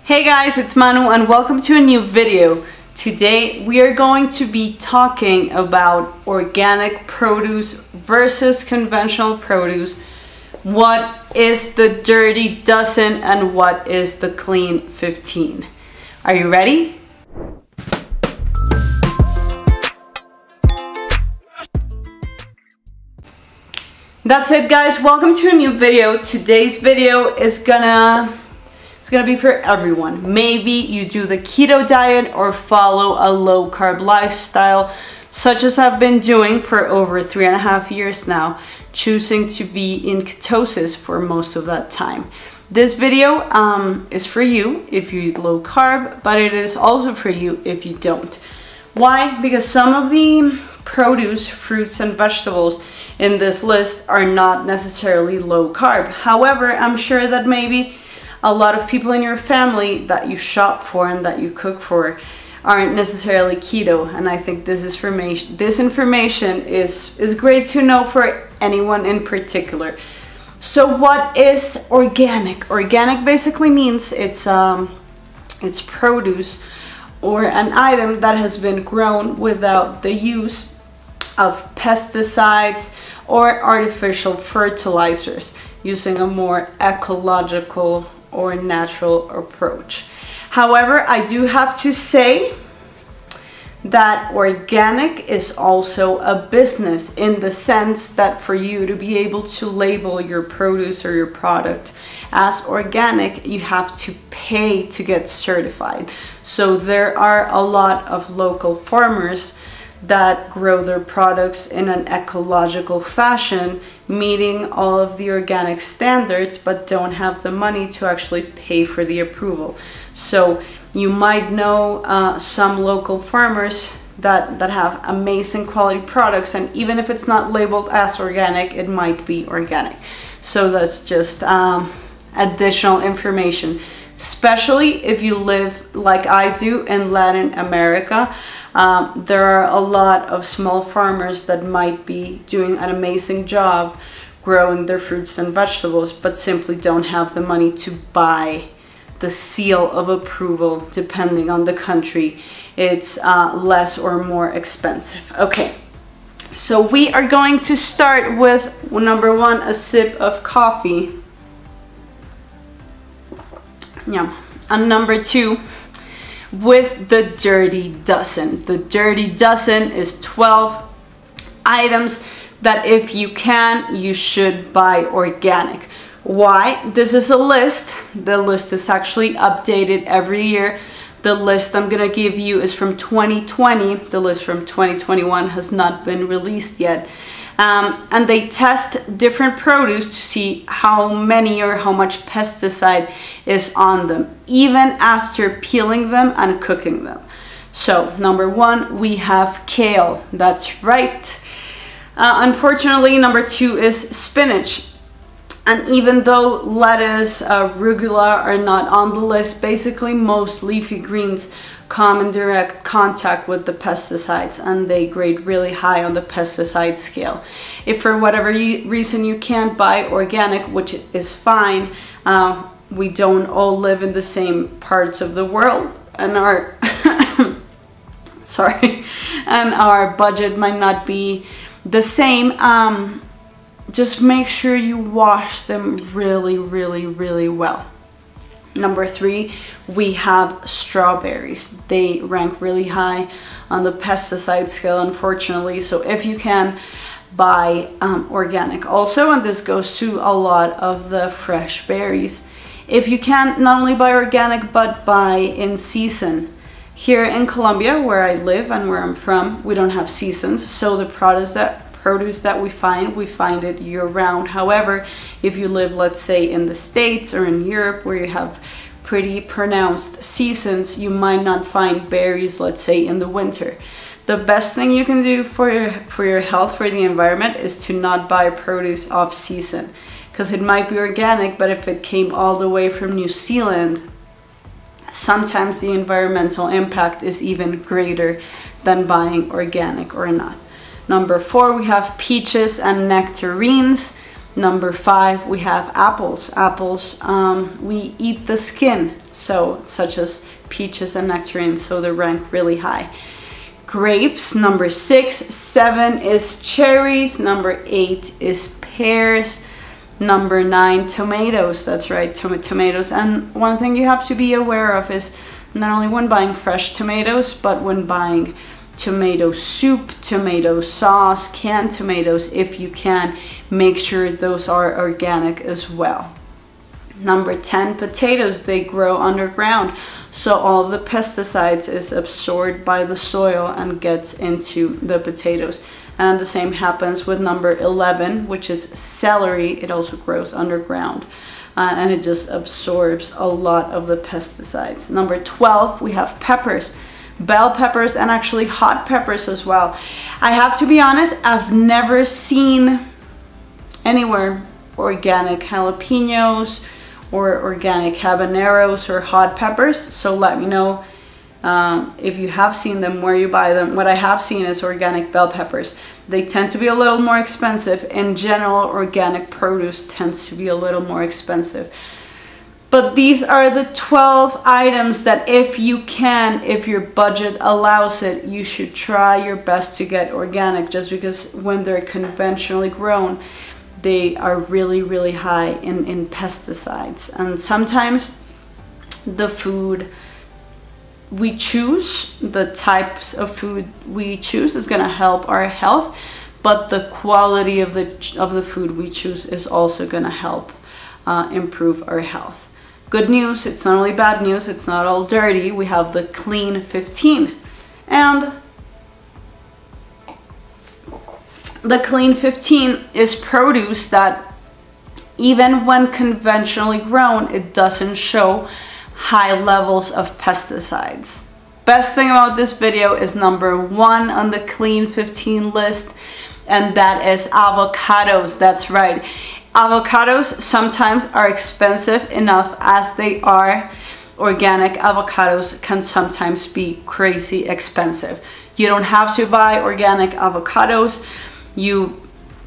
Hey guys, it's Manu and welcome to a new video. Today we are going to be talking about organic produce versus conventional produce. What is the dirty dozen and what is the clean 15? Are you ready? That's it guys, welcome to a new video. Today's video is gonna be for everyone. Maybe you do the keto diet or follow a low carb lifestyle, such as I've been doing for over 3.5 years now, choosing to be in ketosis for most of that time. This video is for you if you eat low carb, but it is also for you if you don't. Why? Because some of the produce, fruits and vegetables in this list are not necessarily low carb. However, I'm sure that maybe a lot of people in your family that you shop for and that you cook for aren't necessarily keto, and I think this information is great to know for anyone in particular. So what is organic? Organic basically means it's produce or an item that has been grown without the use of pesticides or artificial fertilizers, using a more ecological or natural approach. However, I do have to say that organic is also a business, in the sense that for you to be able to label your produce or your product as organic, you have to pay to get certified. So there are a lot of local farmers that grow their products in an ecological fashion, meeting all of the organic standards, but don't have the money to actually pay for the approval. So you might know some local farmers that have amazing quality products, and even if it's not labeled as organic, it might be organic. So that's just additional information. Especially if you live like I do in Latin America, there are a lot of small farmers that might be doing an amazing job growing their fruits and vegetables, but simply don't have the money to buy the seal of approval. Depending on the country, it's less or more expensive. Okay, so we are going to start with number one, a sip of coffee. Yeah. And number two, with the dirty dozen. The dirty dozen is 12 items that if you can, you should buy organic. Why? This is a list. The list is actually updated every year. The list I'm gonna give you is from 2020. The list from 2021 has not been released yet. And they test different produce to see how many or how much pesticide is on them, even after peeling them and cooking them. So number one, we have kale. That's right. Unfortunately, number two is spinach. And even though lettuce, arugula are not on the list, basically most leafy greens come in direct contact with the pesticides, and they grade really high on the pesticide scale. If for whatever reason you can't buy organic, which is fine, we don't all live in the same parts of the world, and our and our budget might not be the same. Just make sure you wash them really well. Number three, we have strawberries. They rank really high on the pesticide scale, unfortunately. So if you can, buy organic also, and this goes to a lot of the fresh berries. If you can, not only buy organic, but buy in season. Here in Colombia, where I live and where I'm from, we don't have seasons, so the produce that we find it year-round. However, if you live, let's say, in the States or in Europe, where you have pretty pronounced seasons, you might not find berries, let's say, in the winter. The best thing you can do for your health, for the environment, is to not buy produce off season, because it might be organic, but if it came all the way from New Zealand, sometimes the environmental impact is even greater than buying organic or not. Number four, we have peaches and nectarines. Number 5, we have apples. Apples, we eat the skin, so such as peaches and nectarines, so they're ranked really high. Grapes, number 6. 7 is cherries. Number 8 is pears. Number 9, tomatoes. That's right, tomatoes. And one thing you have to be aware of is not only when buying fresh tomatoes, but when buying tomato soup, tomato sauce, canned tomatoes, if you can, make sure those are organic as well. Number 10, potatoes. They grow underground, so all of the pesticides is absorbed by the soil and gets into the potatoes. And the same happens with number 11, which is celery. It also grows underground, and it just absorbs a lot of the pesticides. Number 12, we have peppers. Bell peppers, and actually hot peppers as well. I have to be honest, I've never seen anywhere organic jalapenos or organic habaneros or hot peppers, so let me know if you have seen them, where you buy them. What I have seen is organic bell peppers. They tend to be a little more expensive. In general, organic produce tends to be a little more expensive. But these are the 12 items that if you can, if your budget allows it, you should try your best to get organic, just because when they're conventionally grown, they are really, really high in pesticides. And sometimes the food we choose, the types of food we choose is going to help our health, but the quality of the food we choose is also going to help improve our health. Good news, it's not only bad news, it's not all dirty. We have the Clean 15. And the Clean 15 is produce that even when conventionally grown, it doesn't show high levels of pesticides. Best thing about this video is number 1 on the Clean 15 list, and that is avocados. That's right. Avocados sometimes are expensive enough as they are. Organic avocados can sometimes be crazy expensive. You don't have to buy organic avocados.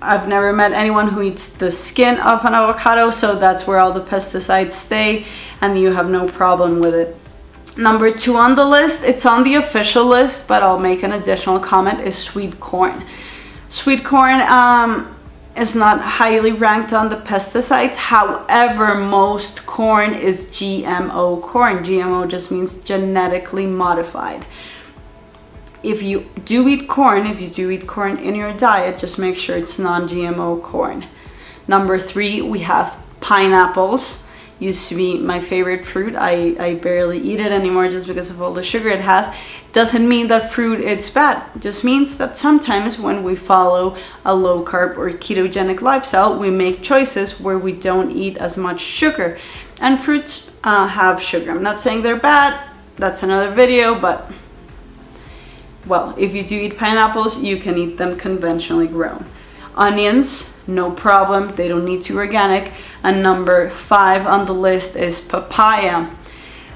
I've never met anyone who eats the skin of an avocado, so that's where all the pesticides stay, and you have no problem with it. Number 2 on the list, it's on the official list, but I'll make an additional comment, is sweet corn. Sweet corn is not highly ranked on the pesticides. However, most corn is GMO corn. GMO just means genetically modified. If you do eat corn, in your diet, just make sure it's non-GMO corn. Number 3, we have pineapples. Used to be my favorite fruit. I barely eat it anymore just because of all the sugar it has. Doesn't mean that fruit is bad. It just means that sometimes when we follow a low carb or ketogenic lifestyle, we make choices where we don't eat as much sugar. And fruits have sugar. I'm not saying they're bad. That's another video, but well, if you do eat pineapples, you can eat them conventionally grown. Onions, no problem, they don't need to be organic. And number 5 on the list is papaya.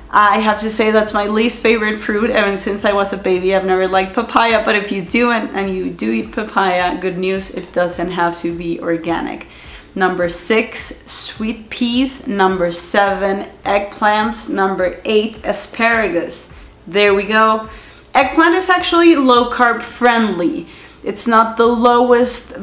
I have to say that's my least favorite fruit. Ever since I was a baby, I've never liked papaya, but if you do and you do eat papaya, good news, it doesn't have to be organic. Number 6, sweet peas. Number 7, eggplants. Number 8, asparagus. There we go. Eggplant is actually low carb friendly. It's not the lowest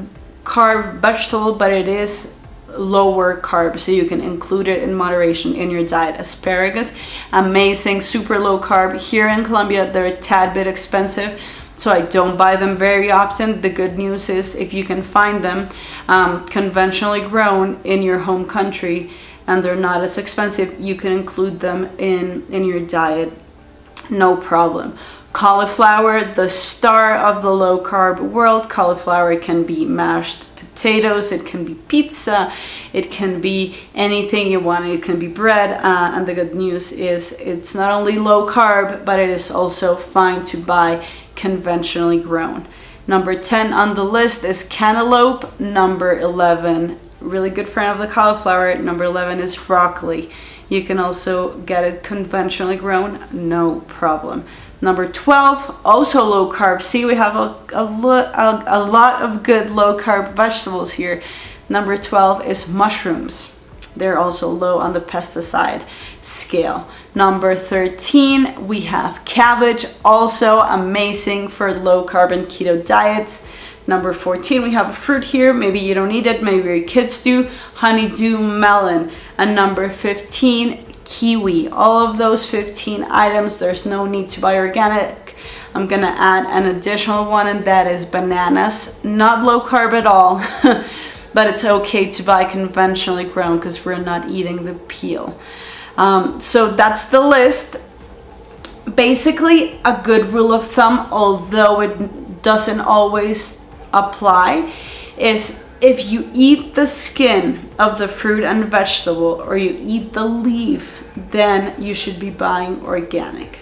carb vegetable, but it is lower carb, so you can include it in moderation in your diet. Asparagus, amazing, super low carb. Here in Colombia, they're a tad bit expensive, so I don't buy them very often. The good news is if you can find them conventionally grown in your home country and they're not as expensive, you can include them in your diet, no problem. Cauliflower, the star of the low carb world. Cauliflower can be mashed potatoes, it can be pizza, it can be anything you want, it can be bread, and the good news is it's not only low carb, but it is also fine to buy conventionally grown. Number 10 on the list is cantaloupe. Number 11, really good friend of the cauliflower, number 11 is broccoli. You can also get it conventionally grown, no problem. Number 12, also low carb. See, we have a lot of good low carb vegetables here. Number 12 is mushrooms. They're also low on the pesticide scale. Number 13, we have cabbage, also amazing for low carbon keto diets. Number 14, we have a fruit here. Maybe you don't eat it, maybe your kids do. Honeydew melon. And number 15, kiwi. All of those 15 items, there's no need to buy organic. I'm gonna add an additional one, and that is bananas. Not low carb at all, but it's okay to buy conventionally grown because we're not eating the peel. So that's the list. Basically, a good rule of thumb, although it doesn't always apply, is if you eat the skin of the fruit and vegetable, or you eat the leaf, then you should be buying organic.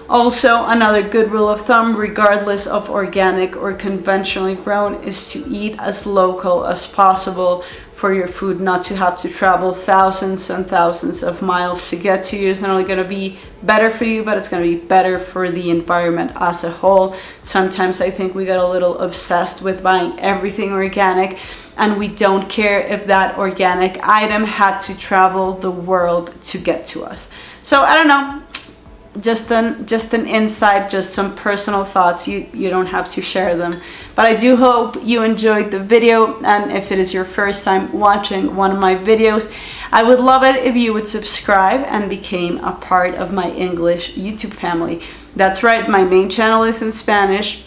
Also, another good rule of thumb, regardless of organic or conventionally grown, is to eat as local as possible for your food not to have to travel thousands and thousands of miles to get to you. It's not only going to be better for you, but it's going to be better for the environment as a whole. Sometimes I think we get a little obsessed with buying everything organic, and we don't care if that organic item had to travel the world to get to us. So I don't know. Just an insight, just some personal thoughts. You don't have to share them, but I do hope you enjoyed the video. And if it is your first time watching one of my videos, I would love it if you would subscribe and became a part of my English YouTube family. That's right, my main channel is in Spanish,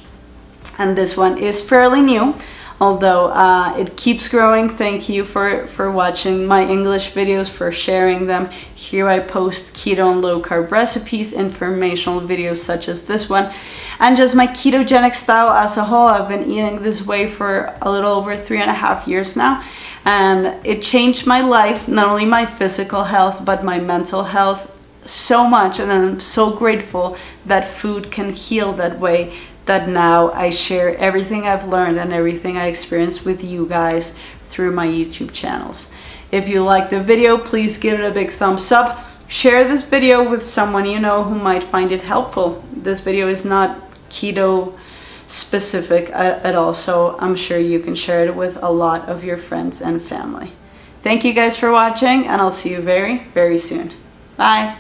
and this one is fairly new, although it keeps growing. Thank you for watching my English videos, for sharing them. Here I post keto and low carb recipes, informational videos such as this one, and just my ketogenic style as a whole. I've been eating this way for a little over 3.5 years now, and it changed my life, not only my physical health, but my mental health so much, and I'm so grateful that food can heal that way, that now I share everything I've learned and everything I experienced with you guys through my YouTube channels. If you liked the video, please give it a big thumbs up. Share this video with someone you know who might find it helpful. This video is not keto specific at all, so I'm sure you can share it with a lot of your friends and family. Thank you guys for watching, and I'll see you very, very soon. Bye.